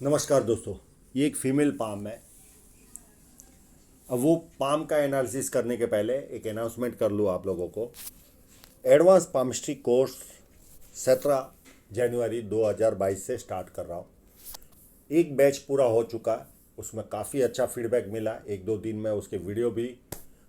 नमस्कार दोस्तों। ये एक फीमेल पाम है। अब वो पाम का एनालिसिस करने के पहले एक अनाउंसमेंट कर लूँ आप लोगों को। एडवांस पामिस्ट्री कोर्स 17 जनवरी 2022 से स्टार्ट कर रहा हूँ। एक बैच पूरा हो चुका है, उसमें काफ़ी अच्छा फीडबैक मिला। एक दो दिन में उसके वीडियो भी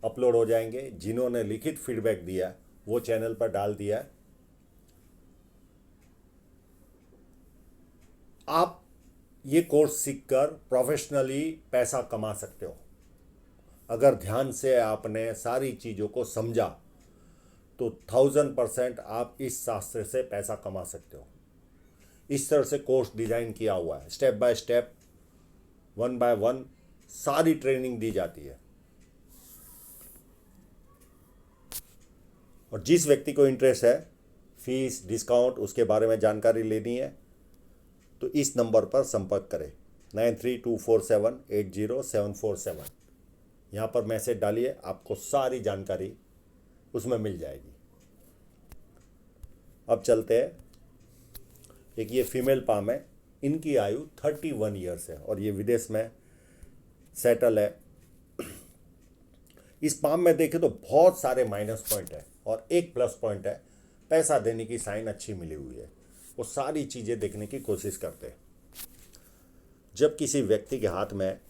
अपलोड हो जाएंगे। जिन्होंने लिखित फीडबैक दिया वो चैनल पर डाल दिया है। आप ये कोर्स सीखकर प्रोफेशनली पैसा कमा सकते हो। अगर ध्यान से आपने सारी चीज़ों को समझा तो 1000% आप इस शास्त्र से पैसा कमा सकते हो। इस तरह से कोर्स डिज़ाइन किया हुआ है, step by step, one by one सारी ट्रेनिंग दी जाती है। और जिस व्यक्ति को इंटरेस्ट है, फीस डिस्काउंट उसके बारे में जानकारी लेनी है तो इस नंबर पर संपर्क करें 9324780747। यहाँ पर मैसेज डालिए, आपको सारी जानकारी उसमें मिल जाएगी। अब चलते हैं। एक ये फीमेल पाम है, इनकी आयु 31 ईयर्स है और ये विदेश में सेटल है। इस पाम में देखें तो बहुत सारे माइनस पॉइंट है और एक प्लस पॉइंट है। पैसा देने की साइन अच्छी मिली हुई है। वो सारी चीज़ें देखने की कोशिश करते हैं। जब किसी व्यक्ति के हाथ में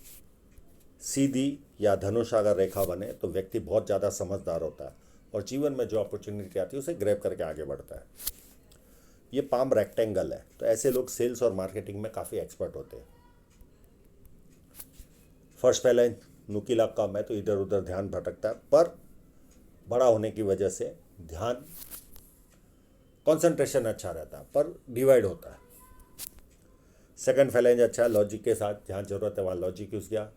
सीधी या धनुष अगर रेखा बने तो व्यक्ति बहुत ज़्यादा समझदार होता है और जीवन में जो अपॉर्चुनिटी आती है उसे ग्रैब करके आगे बढ़ता है। ये पाम रेक्टेंगल है तो ऐसे लोग सेल्स और मार्केटिंग में काफ़ी एक्सपर्ट होते हैं। फर्स्ट पहले नुकीला कम है तो इधर उधर ध्यान भटकता है, पर बड़ा होने की वजह से ध्यान कंसंट्रेशन अच्छा रहता है पर डिवाइड होता है। सेकंड फैलेंज अच्छा है, लॉजिक के साथ जहाँ जरूरत है वहाँ लॉजिक यूज किया,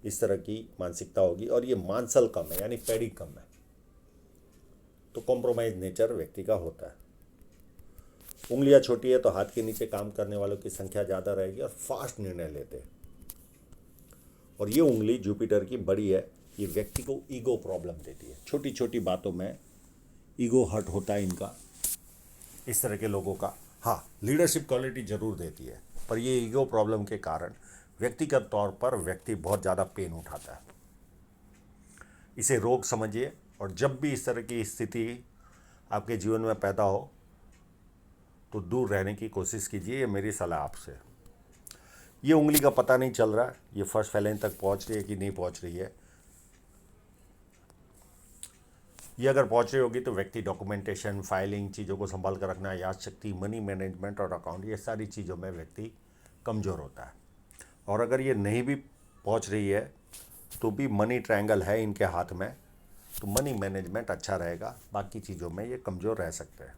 इस तरह की मानसिकता होगी। और ये मांसल कम है यानी पैडी कम है तो कॉम्प्रोमाइज नेचर व्यक्ति का होता है। उंगलियां छोटी है तो हाथ के नीचे काम करने वालों की संख्या ज़्यादा रहेगी और फास्ट निर्णय लेते हैं। और ये उंगली जुपिटर की बड़ी है, ये व्यक्ति को ईगो प्रॉब्लम देती है। छोटी छोटी बातों में ईगो हर्ट होता है इनका, इस तरह के लोगों का। हाँ, लीडरशिप क्वालिटी जरूर देती है पर ये ईगो प्रॉब्लम के कारण व्यक्तिगत तौर पर व्यक्ति बहुत ज़्यादा पेन उठाता है। इसे रोग समझिए और जब भी इस तरह की स्थिति आपके जीवन में पैदा हो तो दूर रहने की कोशिश कीजिए। ये मेरी सलाह आपसे। ये उंगली का पता नहीं चल रहा ये फर्स्ट फैलेंज तक पहुंच रही है कि नहीं पहुंच रही है। ये अगर पहुंच रही होगी तो व्यक्ति डॉक्यूमेंटेशन, फाइलिंग, चीज़ों को संभाल कर रखना, याद शक्ति, मनी मैनेजमेंट और अकाउंट, ये सारी चीज़ों में व्यक्ति कमज़ोर होता है। और अगर ये नहीं भी पहुंच रही है तो भी मनी ट्रायंगल है इनके हाथ में तो मनी मैनेजमेंट अच्छा रहेगा। बाकी चीज़ों में ये कमज़ोर रह सकते हैं।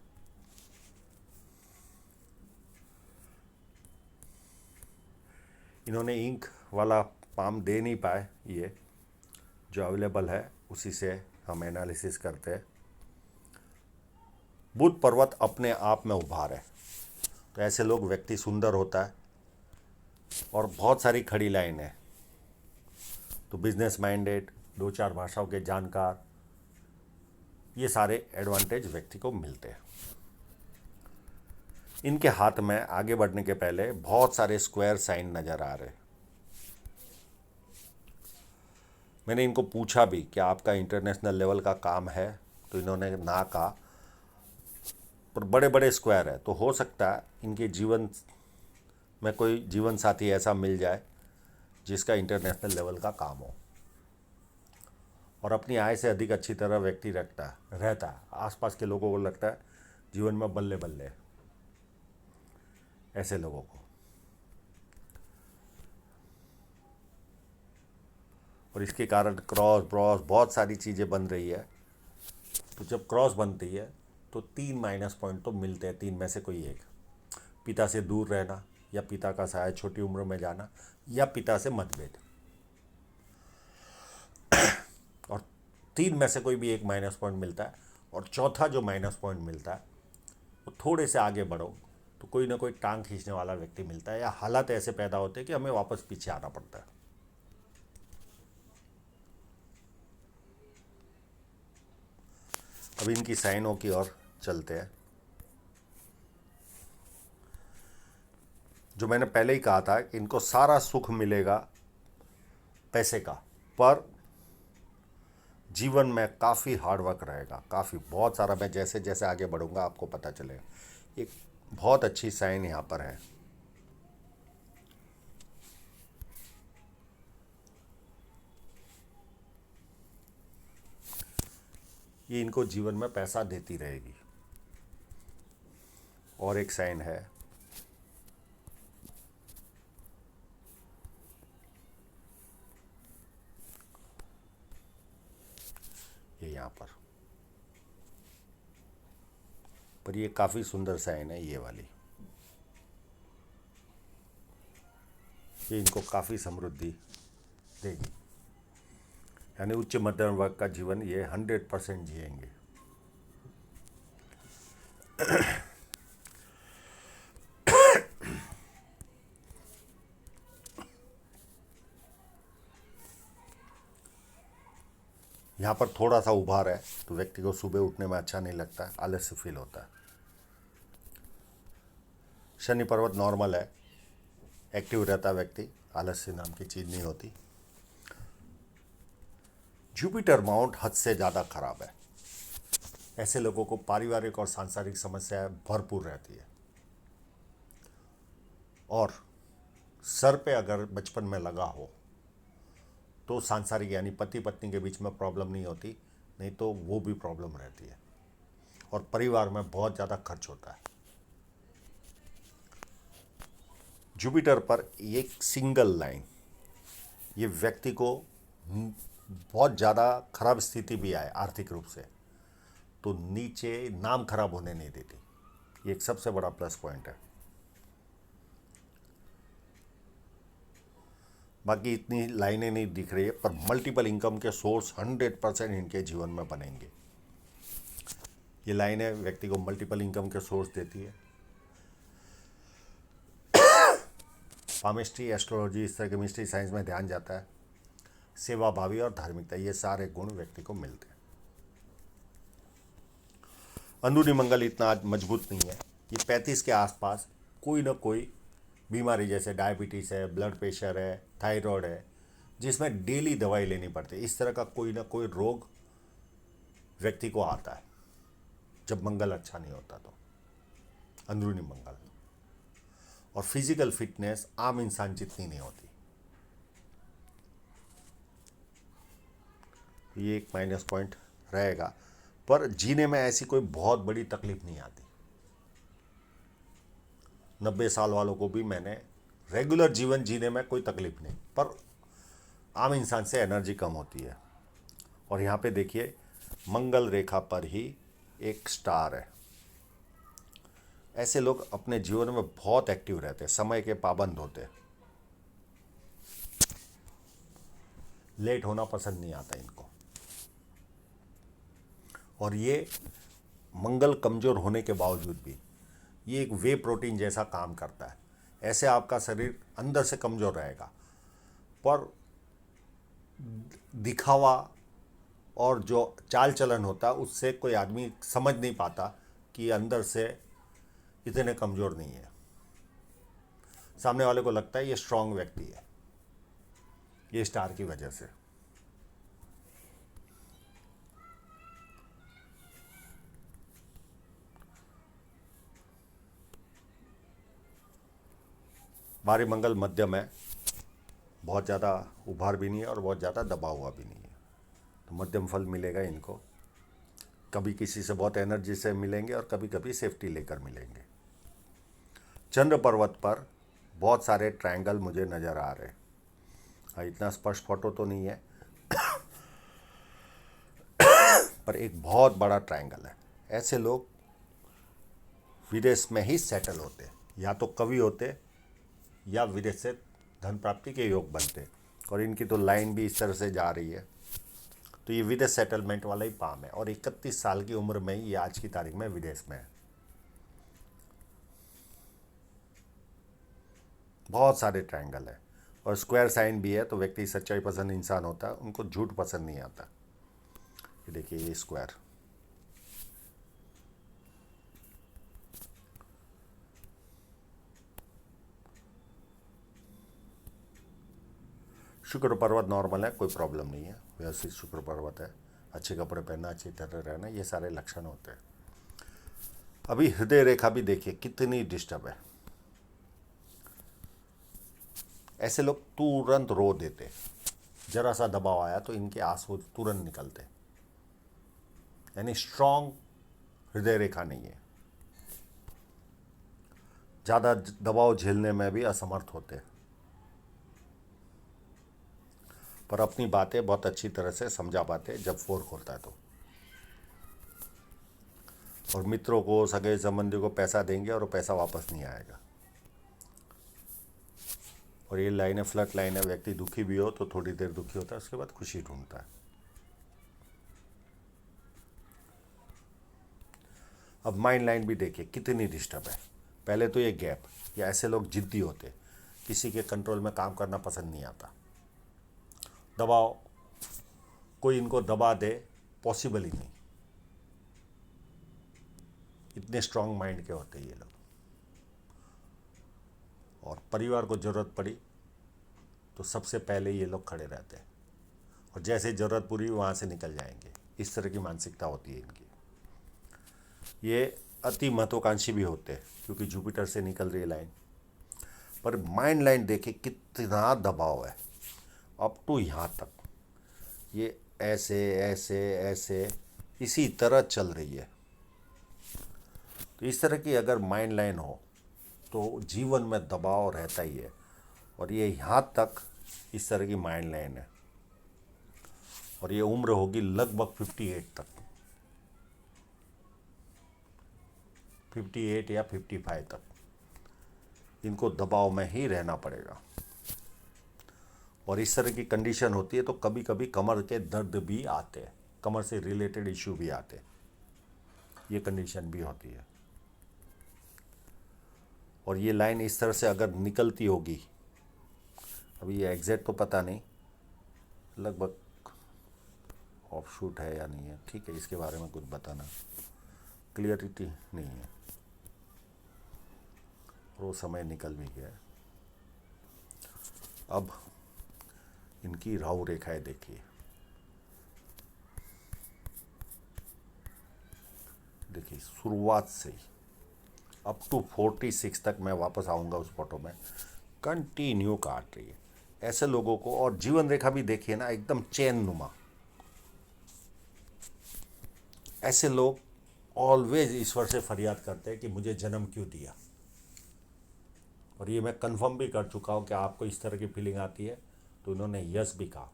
इन्होंने इंक वाला पाम दे नहीं पाए, ये जो अवेलेबल है उसी से हम एनालिसिस करते हैं। बुध पर्वत अपने आप में उभार है तो ऐसे लोग व्यक्ति सुंदर होता है और बहुत सारी खड़ी लाइन है तो बिजनेस माइंडेड, दो चार भाषाओं के जानकार, ये सारे एडवांटेज व्यक्ति को मिलते हैं। इनके हाथ में आगे बढ़ने के पहले बहुत सारे स्क्वायर साइन नज़र आ रहे। मैंने इनको पूछा भी कि आपका इंटरनेशनल लेवल का काम है तो इन्होंने ना कहा, पर बड़े बड़े स्क्वायर है तो हो सकता है इनके जीवन में कोई जीवन साथी ऐसा मिल जाए जिसका इंटरनेशनल लेवल का काम हो और अपनी आय से अधिक अच्छी तरह व्यक्ति रहता है। आसपास के लोगों को लगता है जीवन में बल्ले बल्ले ऐसे लोगों को। और इसके कारण क्रॉस ब्रॉस बहुत सारी चीज़ें बन रही है। तो जब क्रॉस बनती है तो 3 माइनस पॉइंट तो मिलते हैं, 3 में से कोई एक। पिता से दूर रहना या पिता का सहाय छोटी उम्र में जाना या पिता से मतभेद। और 3 में से कोई भी एक माइनस पॉइंट मिलता है। और चौथा जो माइनस पॉइंट मिलता है वो थोड़े से आगे बढ़ो तो कोई ना कोई टांग खींचने वाला व्यक्ति मिलता है या हालात ऐसे पैदा होते हैं कि हमें वापस पीछे आना पड़ता है। अब इनकी साइनों की ओर चलते हैं। जो मैंने पहले ही कहा था कि इनको सारा सुख मिलेगा पैसे का, पर जीवन में काफ़ी हार्डवर्क रहेगा, काफ़ी बहुत सारा। मैं जैसे जैसे आगे बढ़ूंगा आपको पता चलेगा। एक बहुत अच्छी साइन यहाँ पर है। ये इनको जीवन में पैसा देती रहेगी। और एक साइन है, ये यहाँ पर ये काफ़ी सुंदर साइन है ये वाली। ये इनको काफ़ी समृद्धि देगी, यानी उच्च मध्यम वर्ग का जीवन ये 100% जिएंगे। यहाँ पर थोड़ा सा उभार है तो व्यक्ति को सुबह उठने में अच्छा नहीं लगता है, आलस्य फील होता है। शनि पर्वत नॉर्मल है, एक्टिव रहता है व्यक्ति, आलस्य नाम की चीज़ नहीं होती। जुपिटर माउंट हद से ज़्यादा खराब है। ऐसे लोगों को पारिवारिक और सांसारिक समस्याएं भरपूर रहती है। और सर पे अगर बचपन में लगा हो तो सांसारिक यानी पति पत्नी के बीच में प्रॉब्लम नहीं होती, नहीं तो वो भी प्रॉब्लम रहती है। और परिवार में बहुत ज़्यादा खर्च होता है। जुपिटर पर एक सिंगल लाइन ये व्यक्ति को बहुत ज़्यादा खराब स्थिति भी आए आर्थिक रूप से तो नीचे नाम खराब होने नहीं देती। ये एक सबसे बड़ा प्लस पॉइंट है। बाकी इतनी लाइनें नहीं दिख रही है, पर मल्टीपल इनकम के सोर्स 100% इनके जीवन में बनेंगे। ये लाइनें व्यक्ति को मल्टीपल इनकम के सोर्स देती है। पामिस्ट्री, एस्ट्रोलॉजी, इस तरह के मिस्ट्री साइंस में ध्यान जाता है। सेवा भावी और धार्मिकता, ये सारे गुण व्यक्ति को मिलते हैं। अंदरूनी मंगल इतना आज मजबूत नहीं है। ये 35 के आसपास कोई ना कोई बीमारी, जैसे डायबिटीज़ है, ब्लड प्रेशर है, थायराइड है, जिसमें डेली दवाई लेनी पड़ती है, इस तरह का कोई ना कोई रोग व्यक्ति को आता है जब मंगल अच्छा नहीं होता तो, अंदरूनी मंगल। और फिजिकल फिटनेस आम इंसान जितनी नहीं होती। ये एक माइनस पॉइंट रहेगा, पर जीने में ऐसी कोई बहुत बड़ी तकलीफ नहीं आती। 90 साल वालों को भी मैंने रेगुलर जीवन जीने में कोई तकलीफ नहीं, पर आम इंसान से एनर्जी कम होती है। और यहाँ पे देखिए मंगल रेखा पर ही एक स्टार है। ऐसे लोग अपने जीवन में बहुत एक्टिव रहते हैं, समय के पाबंद होते हैं, लेट होना पसंद नहीं आता इनको। और ये मंगल कमजोर होने के बावजूद भी ये एक वे प्रोटीन जैसा काम करता है। ऐसे आपका शरीर अंदर से कमज़ोर रहेगा, पर दिखावा और जो चाल चलन होता है उससे कोई आदमी समझ नहीं पाता कि अंदर से इतने कमज़ोर नहीं है। सामने वाले को लगता है ये स्ट्रांग व्यक्ति है, ये स्टार की वजह से। बारी मंगल मध्यम है, बहुत ज़्यादा उभार भी नहीं है और बहुत ज़्यादा दबा हुआ भी नहीं है, तो मध्यम फल मिलेगा इनको। कभी किसी से बहुत एनर्जी से मिलेंगे और कभी कभी सेफ्टी लेकर मिलेंगे। चंद्र पर्वत पर बहुत सारे ट्रायंगल मुझे नज़र आ रहे हैं। हाँ, इतना स्पष्ट फोटो तो नहीं है पर एक बहुत बड़ा ट्रायंगल है। ऐसे लोग विदेश में ही सेटल होते, या तो कवि होते या विदेश से धन प्राप्ति के योग बनते। और इनकी तो लाइन भी इस तरह से जा रही है, तो ये विदेश सेटलमेंट वाला ही पाम है। और 31 साल की उम्र में ही ये आज की तारीख में विदेश में है। बहुत सारे ट्रायंगल है और स्क्वायर साइन भी है, तो व्यक्ति सच्चाई पसंद इंसान होता है, उनको झूठ पसंद नहीं आता। ये देखिए ये स्क्वायर, शुक्र पर्वत नॉर्मल है, कोई प्रॉब्लम नहीं है, व्यवस्थित शुक्र पर्वत है, अच्छे कपड़े पहनना, अच्छी तरह रहना, ये सारे लक्षण होते हैं। अभी हृदय रेखा भी देखिए कितनी डिस्टर्ब है। ऐसे लोग तुरंत रो देते, जरा सा दबाव आया तो इनके आंसू तुरंत निकलते, यानी स्ट्रांग हृदय रेखा नहीं है। ज़्यादा दबाव झेलने में भी असमर्थ होते, पर अपनी बातें बहुत अच्छी तरह से समझा पाते जब फोर्क होता है तो। और मित्रों को, सगे संबंधियों को पैसा देंगे और वो पैसा वापस नहीं आएगा। और ये लाइन है, फ्लट लाइन है, व्यक्ति दुखी भी हो तो थोड़ी देर दुखी होता है, उसके बाद खुशी ढूंढता है। अब माइंड लाइन भी देखिए कितनी डिस्टर्ब है। पहले तो ये गैप, या ऐसे लोग जिद्दी होते, किसी के कंट्रोल में काम करना पसंद नहीं आता, दबाव, कोई इनको दबा दे पॉसिबल ही नहीं, इतने स्ट्रांग माइंड के होते ये लोग। और परिवार को ज़रूरत पड़ी तो सबसे पहले ये लोग खड़े रहते हैं, और जैसे ज़रूरत पूरी वहाँ से निकल जाएंगे। इस तरह की मानसिकता होती है इनकी। ये अति महत्वाकांक्षी भी होते हैं क्योंकि जुपिटर से निकल रही है लाइन। पर माइंड लाइन देखिए कितना दबाव है, अप टू यहाँ तक, ये ऐसे ऐसे ऐसे इसी तरह चल रही है। तो इस तरह की अगर माइंड लाइन हो तो जीवन में दबाव रहता ही है। और ये यहाँ तक इस तरह की माइंड लाइन है, और ये उम्र होगी लगभग 58 तक, 58 या 55 तक इनको दबाव में ही रहना पड़ेगा। और इस तरह की कंडीशन होती है तो कभी कभी कमर के दर्द भी आते हैं, कमर से रिलेटेड इश्यू भी आते हैं, ये कंडीशन भी होती है। और ये लाइन इस तरह से अगर निकलती होगी, अभी ये एग्जैक्ट तो पता नहीं, लगभग ऑफ शूट है या नहीं है, ठीक है, इसके बारे में कुछ बताना क्लियरिटी नहीं है, और वो समय निकल भी गया। अब इनकी राहु रेखाएं देखिए, देखिए शुरुआत से ही अप टू 46 तक, मैं वापस आऊँगा उस फोटो में, कंटिन्यू काट रही है ऐसे लोगों को। और जीवन रेखा भी देखिए ना, एकदम चैन नुमा। ऐसे लोग ऑलवेज ईश्वर से फरियाद करते हैं कि मुझे जन्म क्यों दिया। और ये मैं कंफर्म भी कर चुका हूँ कि आपको इस तरह की फीलिंग आती है, तो इन्होंने यस भी कहा।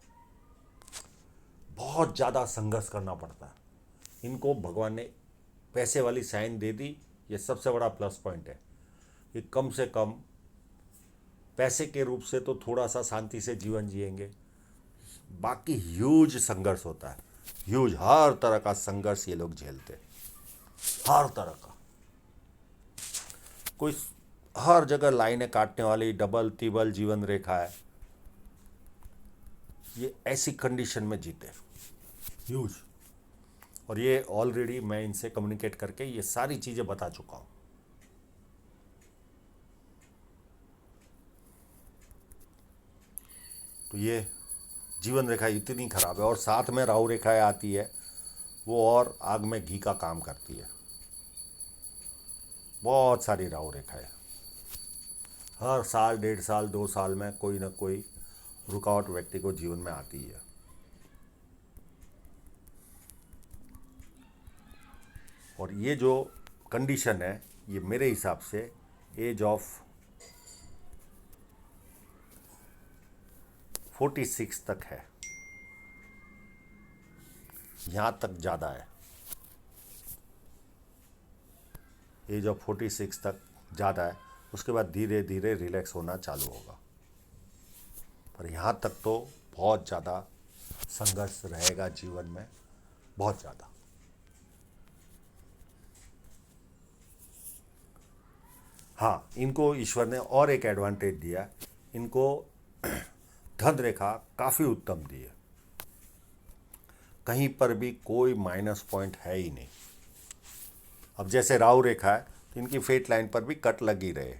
बहुत ज़्यादा संघर्ष करना पड़ता है इनको, भगवान ने पैसे वाली साइन दे दी, ये सबसे बड़ा प्लस पॉइंट है कि कम से कम पैसे के रूप से तो थोड़ा सा शांति से जीवन जिएंगे। बाकी ह्यूज संघर्ष होता है, ह्यूज, हर तरह का संघर्ष ये लोग झेलते, हर तरह का। कोई हर जगह लाइनें काटने वाली डबल तिबल जीवन रेखा है, ये ऐसी कंडीशन में जीते, ह्यूज। और ये ऑलरेडी मैं इनसे कम्युनिकेट करके ये सारी चीज़ें बता चुका हूँ। तो ये जीवन रेखा इतनी खराब है, और साथ में राहु रेखाएं आती है, वो और आग में घी का काम करती है। बहुत सारी राहु रेखाएं, हर साल, 1.5 साल, 2 साल में कोई ना कोई रुकावट व्यक्ति को जीवन में आती है। और ये जो कंडीशन है, ये मेरे हिसाब से एज ऑफ 46 तक है, यहाँ तक ज़्यादा है। एज ऑफ 46 तक ज़्यादा है, उसके बाद धीरे धीरे रिलैक्स होना चालू होगा। पर यहाँ तक तो बहुत ज़्यादा संघर्ष रहेगा जीवन में, बहुत ज़्यादा। हाँ, इनको ईश्वर ने और एक एडवांटेज दिया, इनको धन रेखा काफ़ी उत्तम दी है, कहीं पर भी कोई माइनस पॉइंट है ही नहीं। अब जैसे राहु रेखा है तो इनकी फेट लाइन पर भी कट लग ही रहे,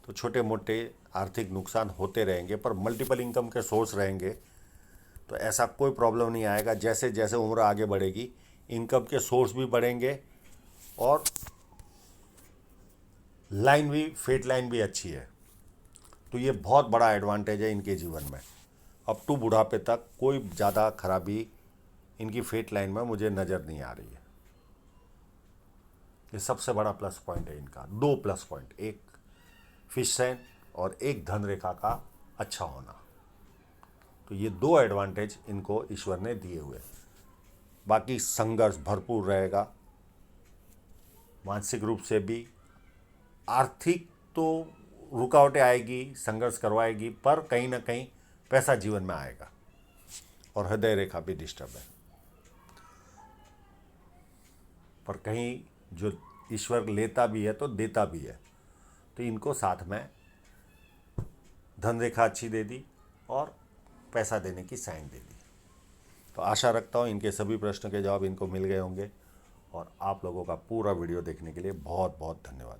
तो छोटे मोटे आर्थिक नुकसान होते रहेंगे, पर मल्टीपल इनकम के सोर्स रहेंगे तो ऐसा कोई प्रॉब्लम नहीं आएगा। जैसे जैसे उम्र आगे बढ़ेगी इनकम के सोर्स भी बढ़ेंगे और लाइन भी, फेट लाइन भी अच्छी है। तो ये बहुत बड़ा एडवांटेज है इनके जीवन में। अप टू बुढ़ापे तक कोई ज़्यादा खराबी इनकी फेट लाइन में मुझे नज़र नहीं आ रही है। ये सबसे बड़ा प्लस पॉइंट है इनका। दो प्लस पॉइंट, एक फिश साइन और एक धन रेखा का अच्छा होना। तो ये दो एडवांटेज इनको ईश्वर ने दिए हुए। बाकी संघर्ष भरपूर रहेगा, मानसिक रूप से भी। आर्थिक तो रुकावटें आएगी, संघर्ष करवाएगी, पर कहीं ना कहीं पैसा जीवन में आएगा। और हृदय रेखा भी डिस्टर्ब है, पर कहीं जो ईश्वर लेता भी है तो देता भी है। तो इनको साथ में धन रेखा अच्छी दे दी और पैसा देने की साइन दे दी। तो आशा रखता हूँ इनके सभी प्रश्नों के जवाब इनको मिल गए होंगे। और आप लोगों का पूरा वीडियो देखने के लिए बहुत बहुत धन्यवाद।